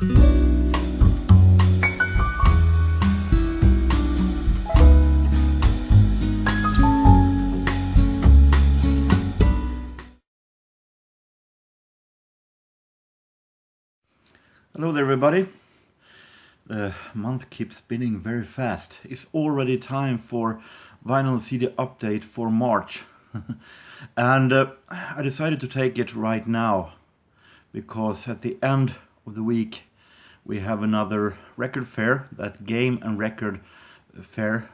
Hello there everybody. The month keeps spinning very fast. It's already time for vinyl CD update for March. And I decided to take it right now because at the end of the week we have another record fair, that game and record fair,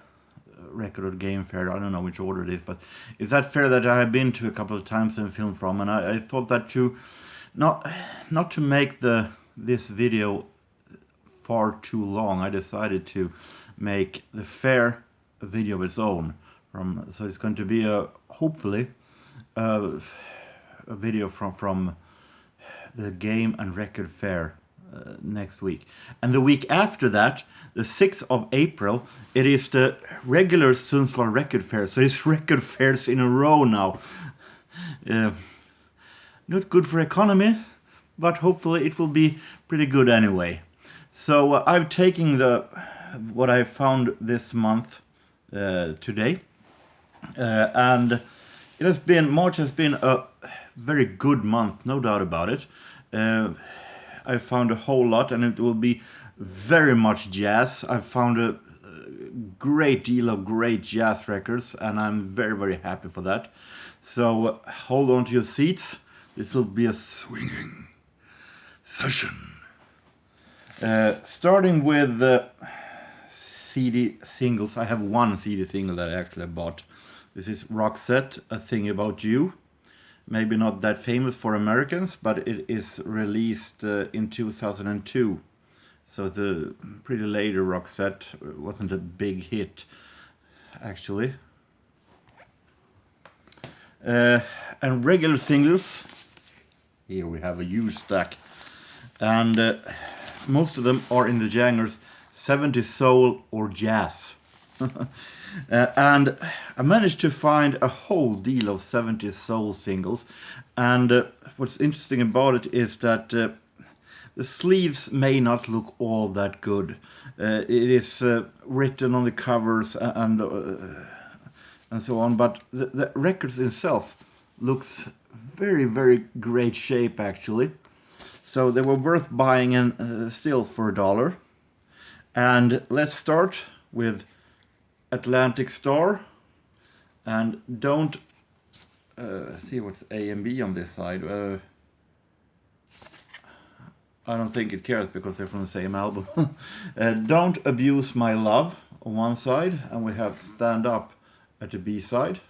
record or game fair, I don't know which order it is, but it's that fair that I have been to a couple of times and filmed from, and I thought that to not to make this video far too long, I decided to make the fair a video of its own. So it's going to be hopefully a video from the game and record fair next week. And the week after that, the 6th of April, it is the regular Sundsvall record fair. So it's record fairs in a row now. Not good for economy, but hopefully it will be pretty good anyway. So I'm taking what I found this month today, and March has been a very good month, no doubt about it. I found a whole lot, and it will be very much jazz. I found a great deal of great jazz records, and I'm very, very happy for that. So hold on to your seats. This will be a swinging session. Starting with CD singles, I have one CD single that I actually bought. This is Roxette, A Thing About You. Maybe not that famous for Americans, but it is released in 2002. So the pretty later Roxette wasn't a big hit, actually. And regular singles, here we have a huge stack. And most of them are in the genres 70s soul or jazz. And I managed to find a whole deal of 70s soul singles. And what's interesting about it is that the sleeves may not look all that good. It is written on the covers and so on, but the records itself looks very, very great shape actually. So they were worth buying and still for $1. And let's start with Atlantic Star. And don't see what's A and B on this side. I don't think it cares because they're from the same album. Don't Abuse My Love on one side, and we have Stand Up at the B side.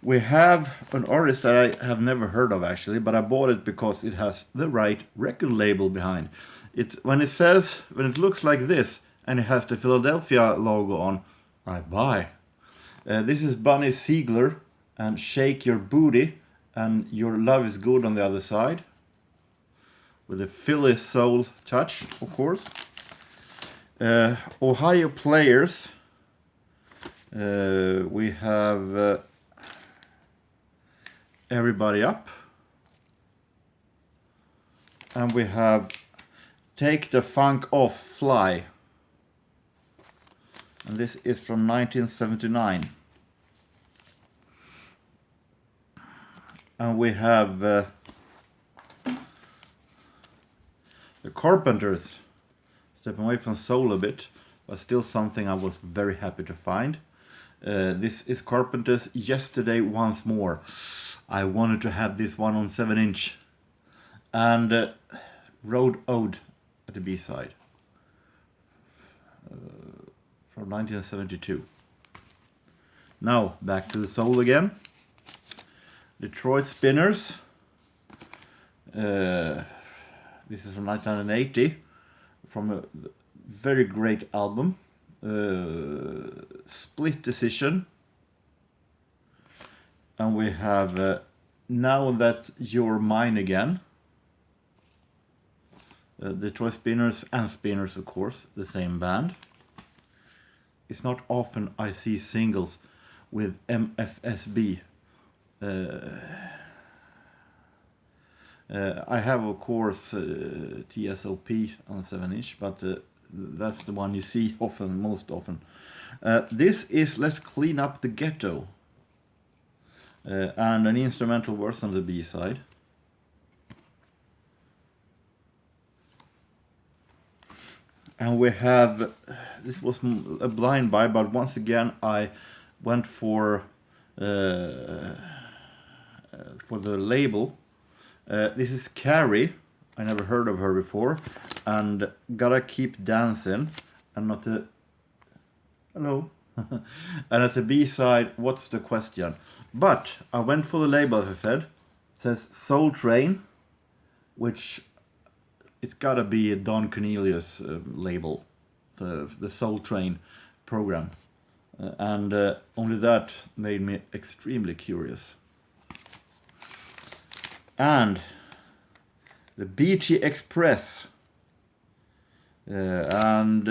We have an artist that I have never heard of actually, but I bought it because it has the right record label behind. When it looks like this and it has the Philadelphia logo on, I buy. This is Bunny Siegler and Shake Your Booty, and Your Love Is Good on the other side, with a Philly soul touch, of course. Ohio Players, we have Everybody Up, and we have Take the Funk Off, Fly, and this is from 1979. And we have the Carpenters, stepping away from soul a bit, but still something I was very happy to find. This is Carpenters, Yesterday Once More. I wanted to have this one on 7-inch. And Road Ode at the B-side. From 1972. Now, back to the soul again. Detroit Spinners. This is from 1980. From a very great album. Split Decision. And we have Now That You're Mine Again. Detroit Spinners and Spinners, of course, the same band. It's not often I see singles with MFSB. I have, of course, TSOP on 7-inch, but that's the one you see often, most often. This is Let's Clean Up the Ghetto, and an instrumental version of the B-side. And we have, this was a blind buy, but once again I went for the label. This is Carrie. I never heard of her before, and Gotta Keep Dancing, and not the hello. And at the B side, What's the Question? But I went for the label, as I said. It says Soul Train, which it's gotta be a Don Cornelius label, the Soul Train program, and only that made me extremely curious. And the BT Express, and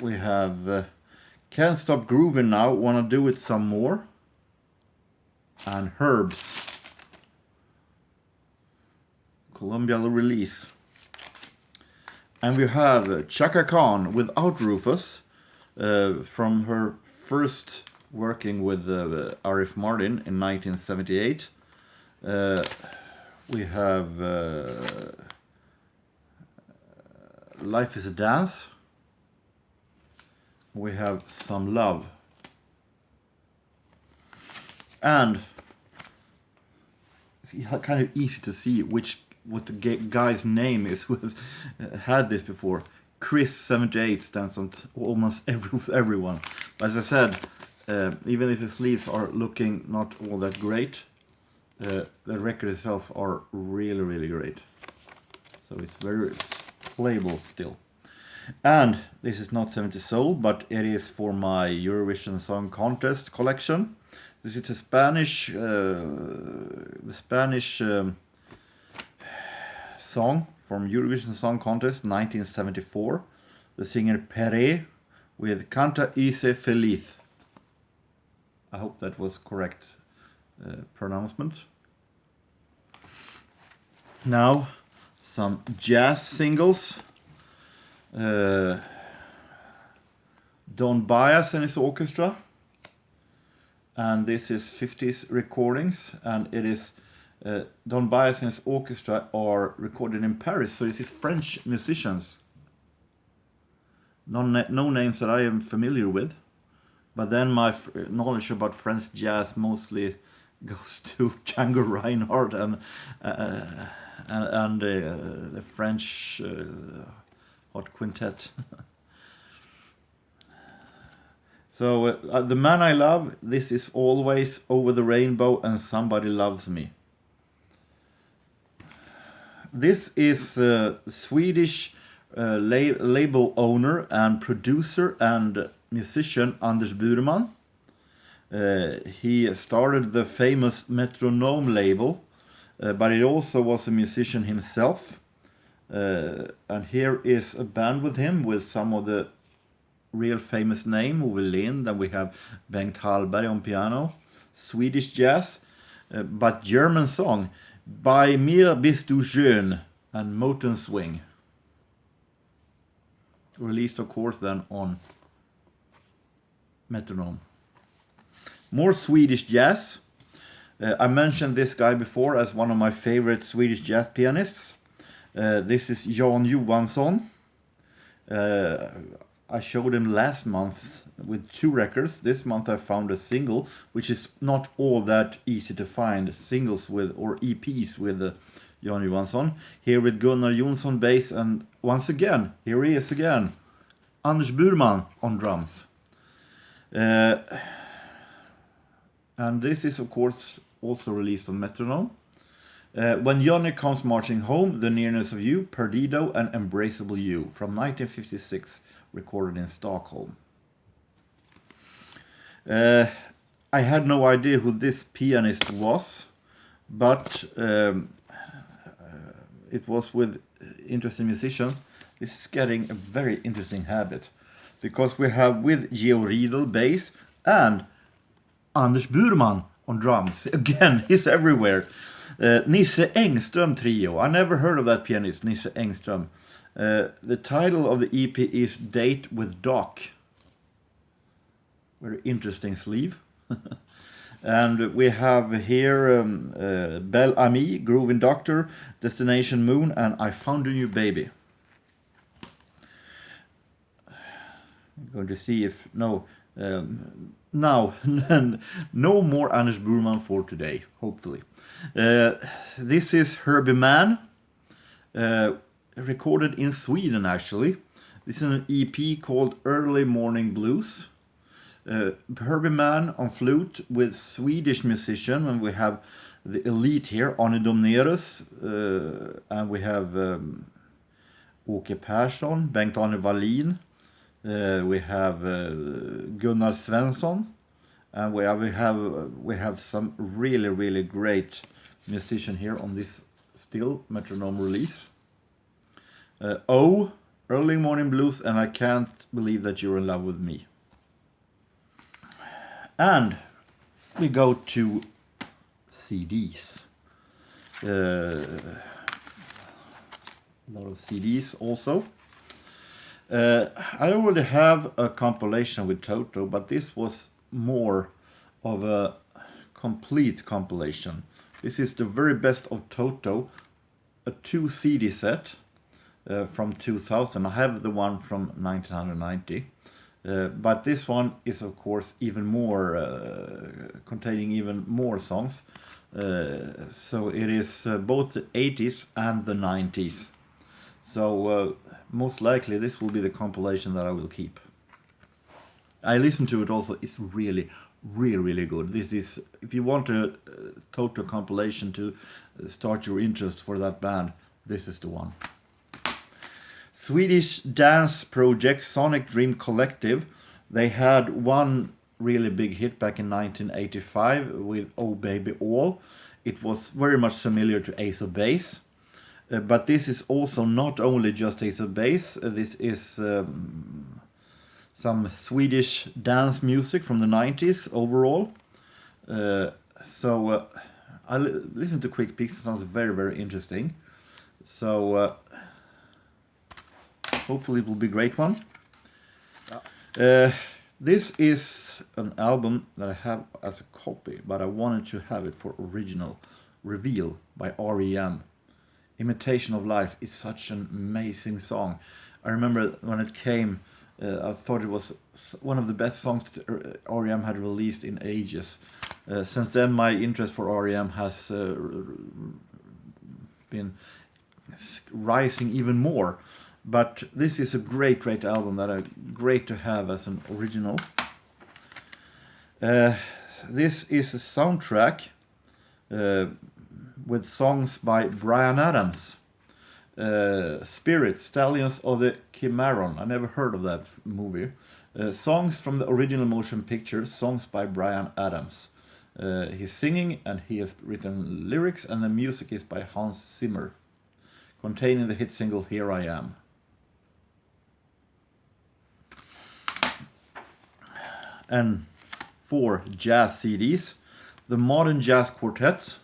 we have Can't Stop Grooving Now, Wanna Do It Some More, and Herbs, Columbia release. And we have Chaka Khan Without Rufus, from her first working with Arif Mardin in 1978. We have Life is a Dance. We have Some Love. And it's kind of easy to see what the guy's name is who has had this before. Chris 78 stands on almost everyone. As I said, even if the sleeves are looking not all that great, the record itself are really great. So it's playable still. And this is not 70 sold, but it is for my Eurovision Song Contest collection. This is a Spanish, song from Eurovision Song Contest 1974. The singer Pere with Canta y sé feliz. I hope that was correct pronouncement. Now some jazz singles. Don Byas and his orchestra, and this is 50s recordings, and it is Don Byas and his orchestra are recorded in Paris, so this is French musicians. No names that I am familiar with, but then my knowledge about French jazz mostly goes to Django Reinhardt and the French hot quintet. So The Man I Love, This Is Always, Over the Rainbow, and Somebody Loves Me. This is Swedish label owner and producer and musician Anders Burman. He started the famous Metronome label, but he also was a musician himself. And here is a band with him with some of the real famous name, Ove Lind, and we have Bengt Hallberg on piano, Swedish jazz, but German song, Bei mir bist du schön, and Moten Swing. Released, of course, then on Metronome. More Swedish jazz. I mentioned this guy before as one of my favorite Swedish jazz pianists. This is Jan Johansson. I showed him last month with 2 records. This month I found a single, which is not all that easy to find singles with, or EPs with Jan Johansson. Here with Gunnar Jonsson bass, and once again, here he is again, Anders Burman on drums. And this is of course also released on Metronome. When Johnny Comes Marching Home, The Nearness of You, Perdido, and Embraceable You from 1956, recorded in Stockholm. I had no idea who this pianist was, but it was with interesting musicians. This is getting a very interesting habit, because we have with Geo Riedel bass and Anders Burman on drums. Again, he's everywhere. Nisse Engström Trio. I never heard of that pianist, Nisse Engström. The title of the EP is Date with Doc. Very interesting sleeve. And we have here Belle Amie, Groovin' Doctor, Destination Moon, and I Found a New Baby. I'm going to see if... No, now, no more Anders Burman for today, hopefully. This is Herbie Mann, recorded in Sweden actually. This is an EP called Early Morning Blues. Herbie Mann on flute with Swedish musician, and we have the elite here, Arne Domnerus, and we have Åke Persson, Bengt-Arne Wallin, we have Gunnar Svensson, and we have some really great musician here on this still metronome release. Early Morning Blues, and I Can't Believe That You're in Love With Me. And we go to CDs. A lot of CDs also. I already have a compilation with Toto, but this was more of a complete compilation. This is the very best of Toto, a 2 CD set from 2000. I have the one from 1990. But this one is of course even more containing even more songs, so it is both the 80s and the 90s, so most likely this will be the compilation that I will keep. I listened to it also. It's really good. This is, if you want a Toto compilation to start your interest for that band, this is the one. Swedish dance project Sonic Dream Collective. They had one really big hit back in 1985 with Oh Baby All. It was very much familiar to Ace of Base. But this is also not only just Ace of Base. This is some Swedish dance music from the 90s overall. So I listened to quick peeks. It sounds very interesting. So hopefully it will be a great one. This is an album that I have as a copy, but I wanted to have it for original Reveal by R.E.M. Imitation of Life is such an amazing song. I remember when it came, I thought it was one of the best songs that R.E.M. had released in ages. Since then my interest for R.E.M. has been rising even more. But this is a great album that are great to have as an original. This is a soundtrack with songs by Bryan Adams. Spirit, Stallions of the Cimarron. I never heard of that movie. Songs from the original motion picture, songs by Bryan Adams. He's singing and he has written lyrics, and the music is by Hans Zimmer, containing the hit single Here I Am. And 4 jazz CDs, the Modern Jazz Quartet,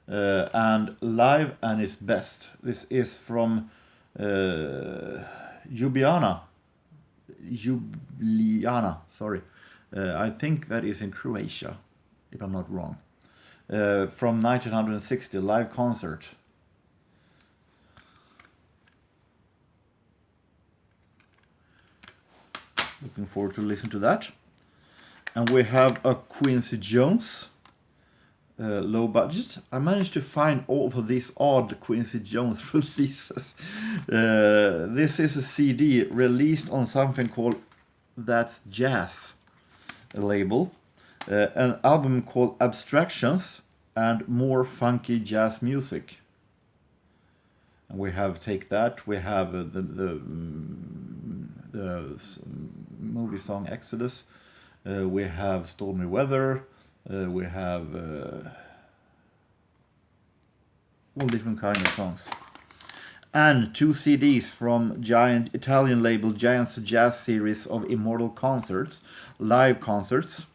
and Live and Its Best. This is from Ljubljana, sorry. I think that is in Croatia, if I'm not wrong. From 1960, live concert. Looking forward to listen to that. And we have a Quincy Jones, low budget. I managed to find all of these odd Quincy Jones releases. This is a CD released on something called That's Jazz, a label. An album called Abstractions and More Funky Jazz Music. And we have Take That. We have the movie song Exodus. We have Stormy Weather. We have all different kinds of songs. And 2 CDs from giant Italian label JorgenS Jazz series of Immortal Concerts, live concerts.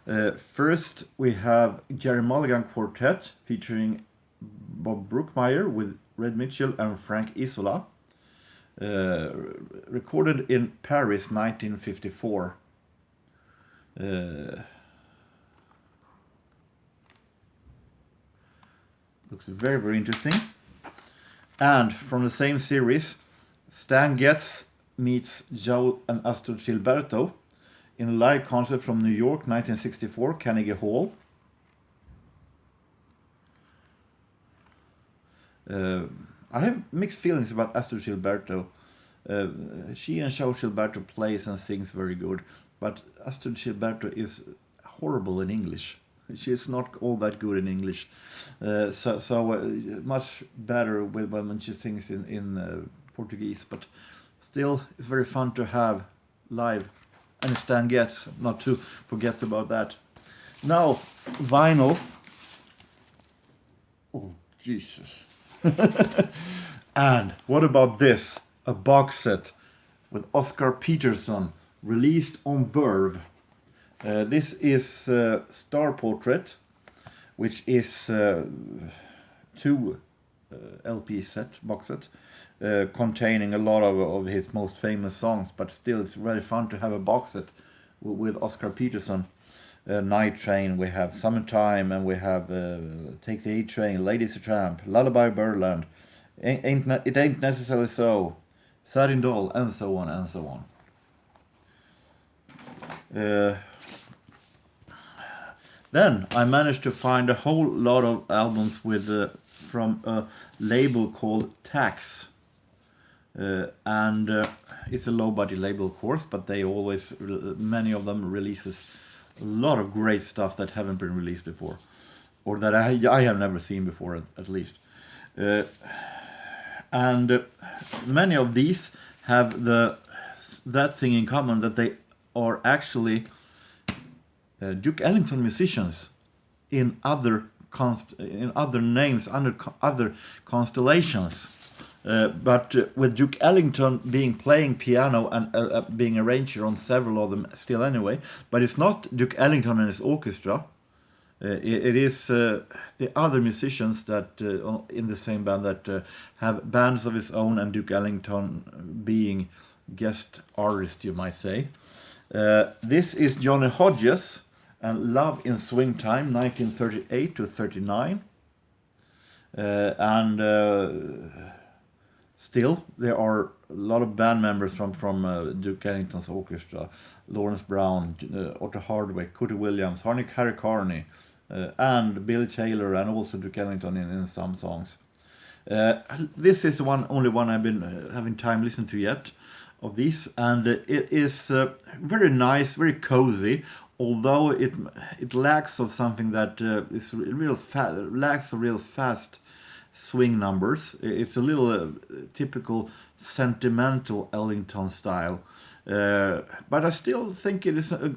First, we have Jerry Mulligan Quartet featuring Bob Brookmeyer with Red Mitchell and Frank Isola. Recorded in Paris, 1954. Looks very, very interesting. And from the same series, Stan Getz meets Joe and Astor Gilberto in a live concert from New York, 1964, Carnegie Hall. I have mixed feelings about Astor Gilberto. She and Joe Gilberto plays and sings very good, but Astor Gilberto is horrible in English. She is not all that good in English, much better when she sings in Portuguese. But still, it's very fun to have live. And Stan Getz, not to forget about that. Now, vinyl. Oh, Jesus. And what about this? A box set with Oscar Peterson, released on Verve. This is Star Portrait, which is 2 LP set, box set, containing a lot of his most famous songs, but still it's very fun to have a box set with Oscar Peterson. Night Train, we have Summertime, and we have Take the A Train, Ladies a Tramp, Lullaby Birdland, It Ain't Necessarily So, Satin Doll, and so on and so on. Then I managed to find a whole lot of albums with from a label called Tax. And it's a low-budget label, of course, but they always, many of them releases a lot of great stuff that haven't been released before, or that I have never seen before, at least. And many of these have that thing in common, that they are actually Duke Ellington musicians in other names, under other constellations. But with Duke Ellington playing piano and being arranger on several of them still anyway. But it's not Duke Ellington and his orchestra. It is the other musicians that in the same band that have bands of his own, and Duke Ellington being guest artist, you might say. This is Johnny Hodges and Love in Swing Time, 1938 to 39. Still, there are a lot of band members from Duke Ellington's orchestra: Lawrence Brown, Otto Hardwick, Cootie Williams, Harry Carney, and Billy Taylor, and also Duke Ellington in some songs. This is the only one I've been having time listen to yet of these, and it is very nice, very cozy. Although it lacks of something that is lacks of real fast swing numbers. It's a little typical sentimental Ellington style, but I still think it's a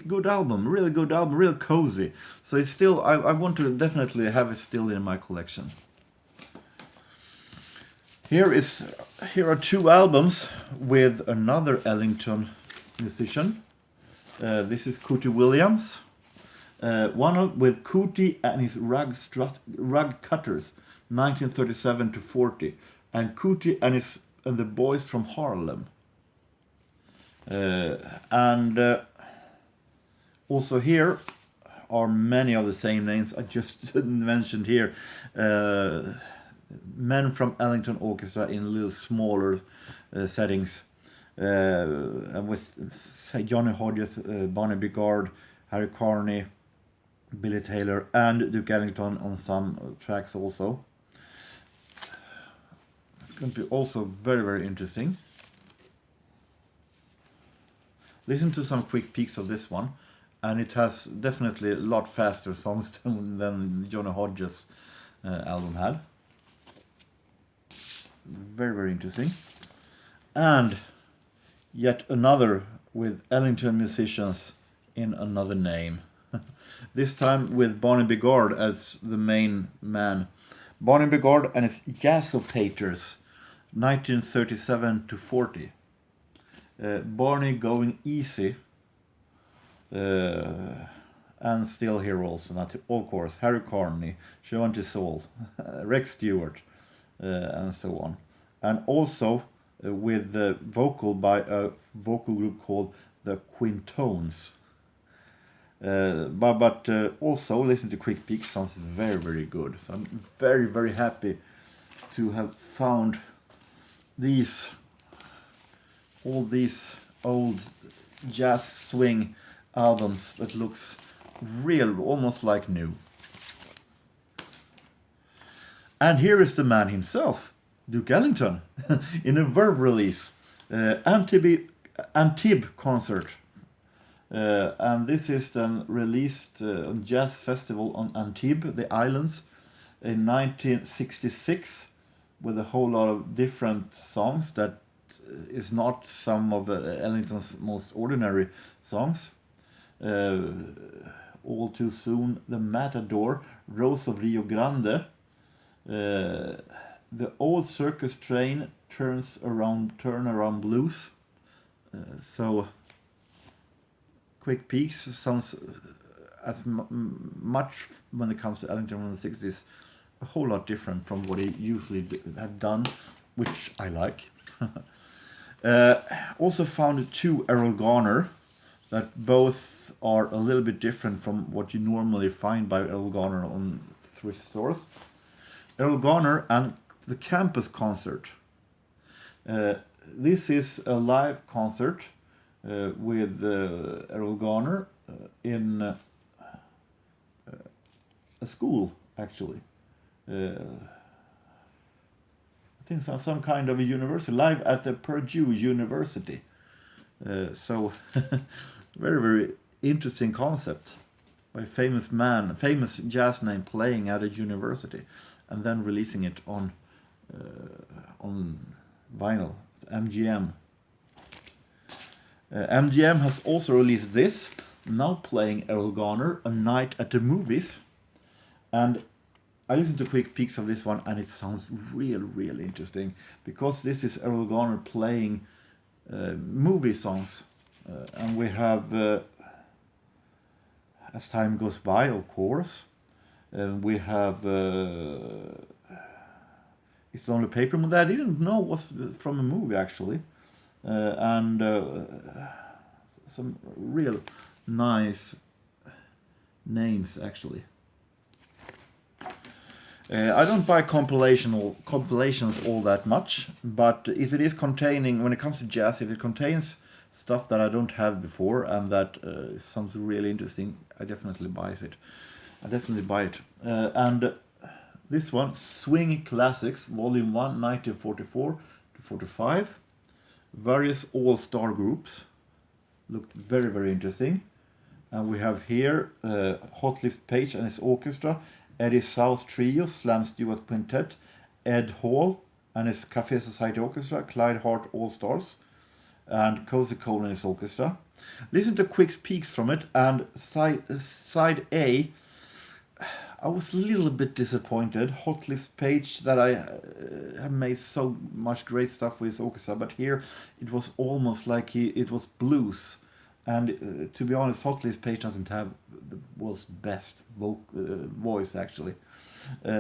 good album, really good album, real cozy. So it's still, I want to definitely have it still in my collection. Here are 2 albums with another Ellington musician. This is Cootie Williams, one with Cootie and his Rug Cutters, 1937 to 40, and Cootie and the Boys from Harlem. Also here are many of the same names I just mentioned here. Men from Ellington Orchestra in a little smaller settings. With Johnny Hodges, Bonnie Bigard, Harry Carney, Billy Taylor, and Duke Ellington on some tracks also. It's going to be also very, very interesting. Listen to some quick peeks of this one, and it has definitely a lot faster songs than Johnny Hodges' album had. Very, very interesting. And yet another with Ellington musicians in another name. This time with Bonnie Bigard as the main man. Bonnie Bigard and his Jazzopaters, 1937 to 40. Barney Going Easy, And still here also, not of course, Harry Carney, Joan Soul, Rex Stewart, and so on. And also with the vocal by a vocal group called the Quintones. But also listen to Quick Peaks, sounds very, very good. So I'm very, very happy to have found all these old jazz swing albums that looks real, almost like new. And here is the man himself, Duke Ellington, in a verb release, Antibes concert. And this is then released on Jazz Festival on Antibes, the islands, in 1966, with a whole lot of different songs that is not some of Ellington's most ordinary songs. All Too Soon, The Matador, Rose of Rio Grande, The Old Circus Train, Turn Around Blues. So Quick Peaks sounds as much when it comes to Ellington in the 60s, a whole lot different from what he usually had done, which I like. Also found 2 Errol Garner that both are a little bit different from what you normally find by Errol Garner on thrift stores. Errol Garner and the Campus Concert. This is a live concert with Errol Garner in a school, actually. I think some kind of a university, live at the Purdue University. So very, very interesting concept by a famous jazz name playing at a university and then releasing it on vinyl, MGM. MGM has also released this, now playing Errol Garner, A Night at the Movies. And I listened to quick peeks of this one and it sounds real interesting, because this is Errol Garner playing movie songs. And we have As Time Goes By, of course. We have It's the Only Paper that I didn't know was from a movie, actually. And some real nice names, actually. I don't buy compilations all that much, but if it is containing, when it comes to jazz, if it contains stuff that I don't have before and that sounds really interesting, I definitely buy it. And this one, Swing Classics, Volume 1, 1944 to 45. Various all-star groups. Looked very interesting. And we have here Hot Lips Page and his orchestra, Eddie South Trio, Slam Stewart Quintet, Ed Hall and his Café Society Orchestra, Clyde Hart All-Stars, and Cozy Cole and his orchestra. Listen to quick peeks from it, and side A, I was a little bit disappointed. Hot Lips Page, that I have made so much great stuff with his orchestra, but here it was almost like it was blues. And to be honest, Hot Lips Page doesn't have the world's best voice, actually.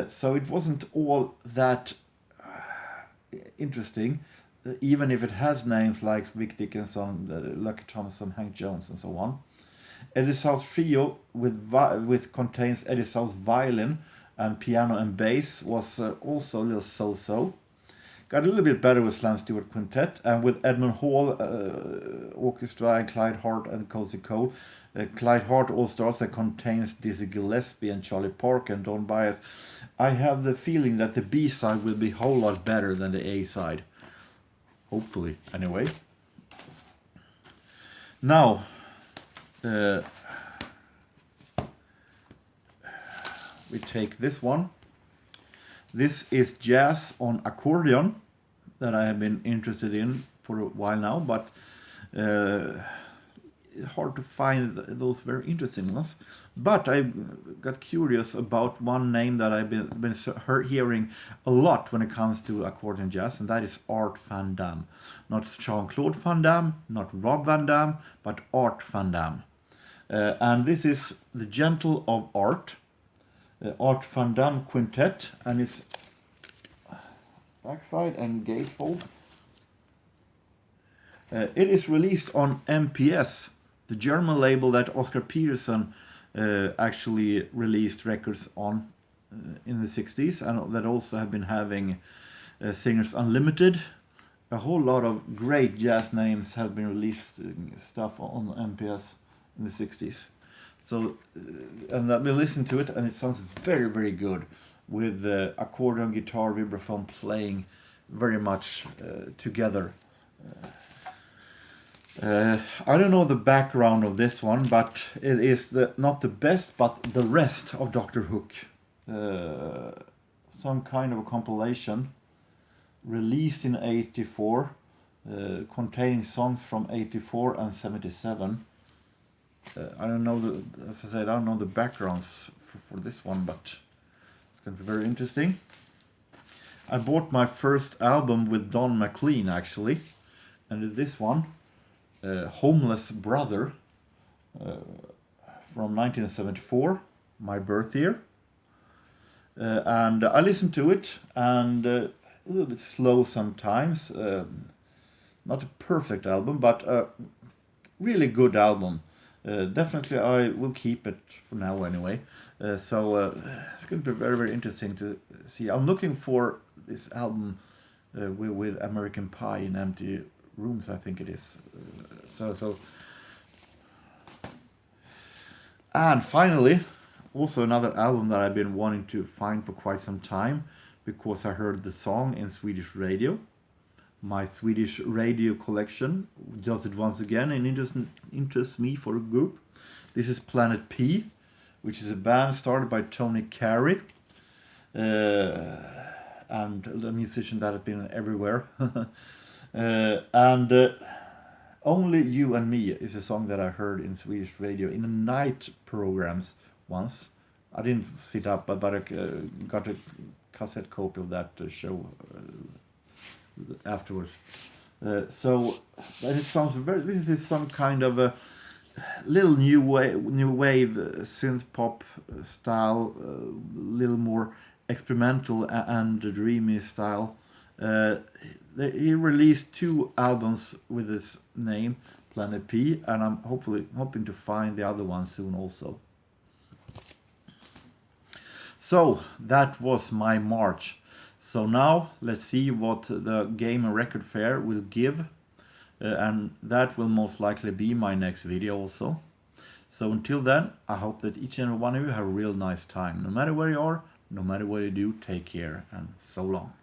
So it wasn't all that interesting, even if it has names like Vic Dickinson, Lucky Thompson, Hank Jones, and so on. Eddie South Trio, with contains Eddie South violin and piano and bass, was also a little so-so. Got a little bit better with Slam Stewart Quintet, and with Edmund Hall Orchestra and Clyde Hart and Cozy Cole. Clyde Hart All-Stars that contains Dizzy Gillespie and Charlie Parker and Don Byas. I have the feeling that the B-side will be a whole lot better than the A-side. Hopefully, anyway. Now, we take this one. This is jazz on accordion that I have been interested in for a while now, but it's hard to find those very interesting ones. But I got curious about one name that I've been hearing a lot when it comes to accordion jazz, and that is Art Van Dam. Not Jean-Claude Van Damme, not Rob Van Dam, but Art Van Dam. And this is The Gentle of Art, Art Van Dam Quintet, and it's backside and gatefold. It is released on MPS, the German label that Oscar Peterson actually released records on in the 60s, and that also have been having Singers Unlimited. A whole lot of great jazz names have been released stuff on MPS in the 60s. So, and I've been listening to it, and it sounds very, very good, with accordion, guitar, vibraphone playing very much together. I don't know the background of this one, but it is not the best, but the rest of Dr. Hook. Some kind of a compilation released in 84, containing songs from 84 and 77. I don't know as I said, I don't know the backgrounds for this one, but it's going to be very interesting. I bought my first album with Don McLean actually, and this one, Homeless Brother, from 1974, my birth year. And I listened to it, and a little bit slow sometimes. Not a perfect album, but a really good album. Definitely I will keep it for now anyway. So it's going to be very, very interesting to see. I'm looking for this album with American Pie in Empty Rooms, I think it is. And finally, also another album that I've been wanting to find for quite some time, because I heard the song in Swedish radio. My Swedish radio collection does it once again and interests me for a group. This is Planet P, which is a band started by Tony Carey, and a musician that has been everywhere. And Only You and Me is a song that I heard in Swedish radio in the night programs once. I didn't sit up, but I got cassette copy of that show afterwards. So it sounds very. This is some kind of a little new wave synth pop style, little more experimental and dreamy style. He released 2 albums with this name, Planet P, and I'm hoping to find the other one soon also. So that was my March. So now let's see what the Game and Record Fair will give, and that will most likely be my next video also. So until then, I hope that each and every one of you have a real nice time. No matter where you are, no matter what you do, take care, and so long.